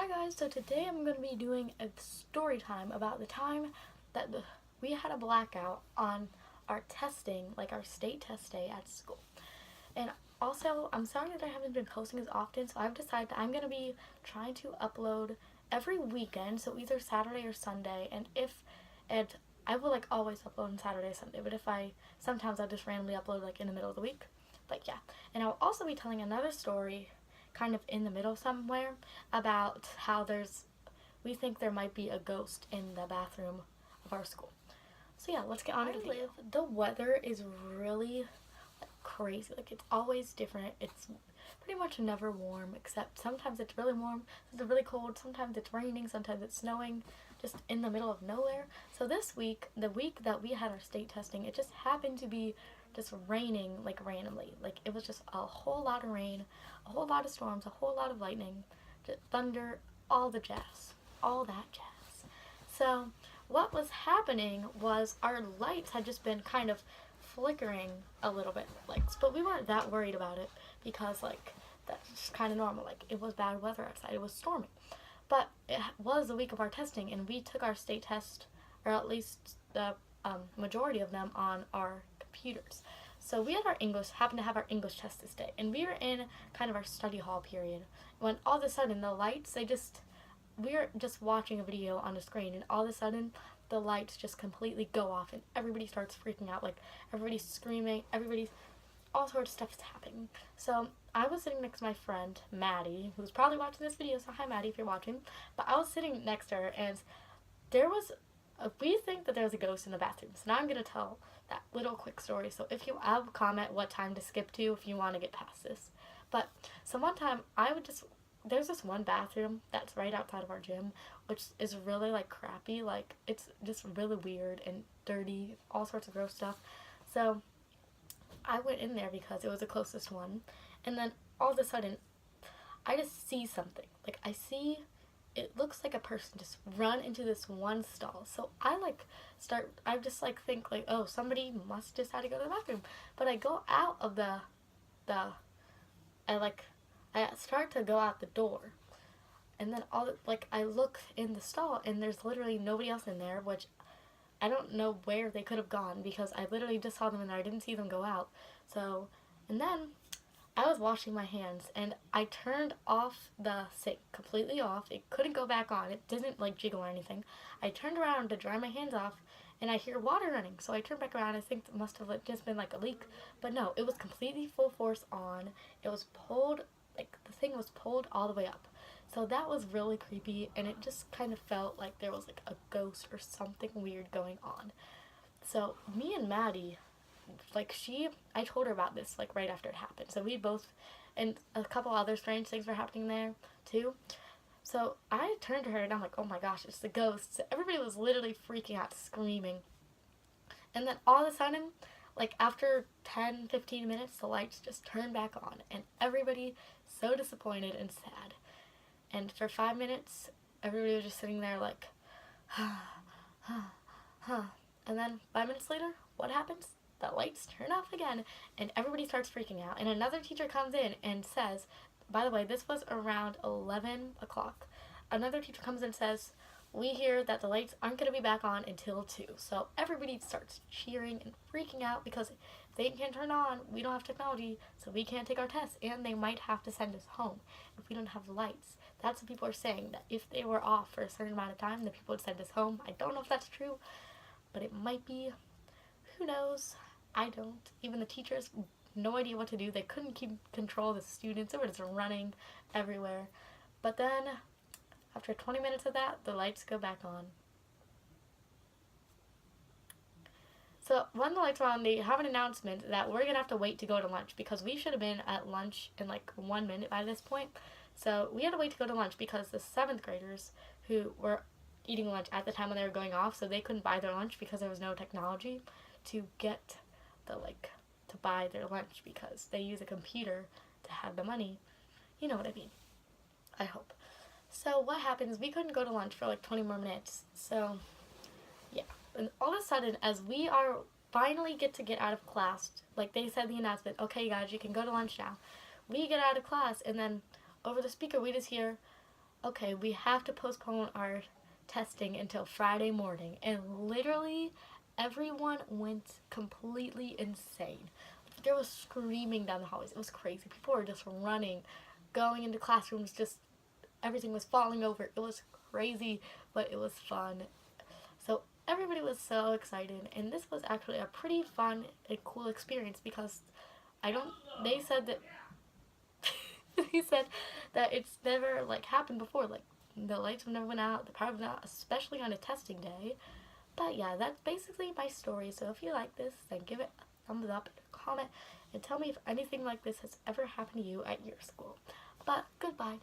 Hi guys, so today I'm going to be doing a story time about the time that we had a blackout on our testing, like our state test day at school. And also, I'm sorry that I haven't been posting as often, so I've decided that I'm going to be trying to upload every weekend, so either Saturday or Sunday, and I will like always upload on Saturday or Sunday, but sometimes I'll just randomly upload like in the middle of the week. But yeah, and I'll also be telling another story kind of in the middle somewhere about how we think there might be a ghost in the bathroom of our school. So yeah, let's get on to the video. The weather is really crazy. Like, it's always different. It's pretty much never warm, except sometimes it's really warm, it's really cold, sometimes it's raining, sometimes it's snowing, just in the middle of nowhere. So this week, the week that we had our state testing, it just happened to be just raining like randomly. Like, it was just a whole lot of rain, a whole lot of storms, a whole lot of lightning, thunder, all the jazz, all that jazz. So what was happening was our lights had just been kind of flickering a little bit, but we weren't that worried about it because that's just kind of normal. Like, it was bad weather outside, it was storming, but it was the week of our testing, and we took our state test, or at least the majority of them, on our computers. So we had happened to have our English test this day, and we were in kind of our study hall period when all of a sudden the lights, we were just watching a video on the screen, and all of a sudden the lights just completely go off and everybody starts freaking out. Like, everybody's screaming, all sorts of stuff is happening. So I was sitting next to my friend Maddie, who's probably watching this video, so hi Maddie if you're watching. But I was sitting next to her, and we think that there was a ghost in the bathroom. So now I'm going to tell that little quick story. So I'll comment what time to skip to if you want to get past this. But so one time there's this one bathroom that's right outside of our gym, which is really crappy. Like, it's just really weird and dirty, all sorts of gross stuff. So I went in there because it was the closest one, and then all of a sudden I just see something. It looks like a person just run into this one stall. So I think oh, somebody must just had to go to the bathroom. But I go out of I start to go out the door, and then I look in the stall, and there's literally nobody else in there, which I don't know where they could have gone because I literally just saw them in there. I didn't see them go out. So, and then I was washing my hands, and I turned off the sink, completely off. It couldn't go back on. It didn't jiggle or anything. I turned around to dry my hands off, and I hear water running. So I turned back around. I think it must have just been a leak, but no, it was completely full force on. It was pulled, the thing was pulled all the way up. So that was really creepy, and it just kind of felt like there was a ghost or something weird going on. So me and Maddie, I told her about this right after it happened. So we both, and a couple other strange things were happening there too. So I turned to her and I'm like, oh my gosh, it's the ghost. So everybody was literally freaking out, screaming. And then all of a sudden, after 10-15 minutes, the lights just turned back on, and everybody so disappointed and sad. And for 5 minutes, everybody was just sitting there and then 5 minutes later, what happens? The lights turn off again, and everybody starts freaking out. And another teacher comes in and says, by the way, this was around 11 o'clock. Another teacher comes in and says, we hear that the lights aren't going to be back on until 2. So everybody starts cheering and freaking out because if they can't turn on, we don't have technology, so we can't take our tests, and they might have to send us home if we don't have lights. That's what people are saying, that if they were off for a certain amount of time, the people would send us home. I don't know if that's true, but it might be. Who knows? I don't. Even the teachers, no idea what to do. They couldn't keep control of the students. They were just running everywhere. But then, after 20 minutes of that, the lights go back on. So when the lights are on, they have an announcement that we're going to have to wait to go to lunch because we should have been at lunch in 1 minute by this point. So we had to wait to go to lunch because the 7th graders who were eating lunch at the time when they were going off, so they couldn't buy their lunch because there was no technology to get to buy their lunch because they use a computer to have the money. You know what I mean. I hope. So what happens, we couldn't go to lunch for 20 more minutes. So yeah, and all of a sudden, as we are finally get out of class, they said the announcement, okay guys, you can go to lunch now. We get out of class, and then over the speaker we just hear, okay, we have to postpone our testing until Friday morning. And literally, everyone went completely insane. There was screaming down the hallways. It was crazy. People were just running, going into classrooms, just everything was falling over. It was crazy, but it was fun. So everybody was so excited, and this was actually a pretty fun and cool experience because I don't. They said that he said that it's never like happened before. Like the lights have never went out, the power went out, especially on a testing day. But yeah, that's basically my story. So if you like this, then give it a thumbs up, comment, and tell me if anything like this has ever happened to you at your school. But goodbye.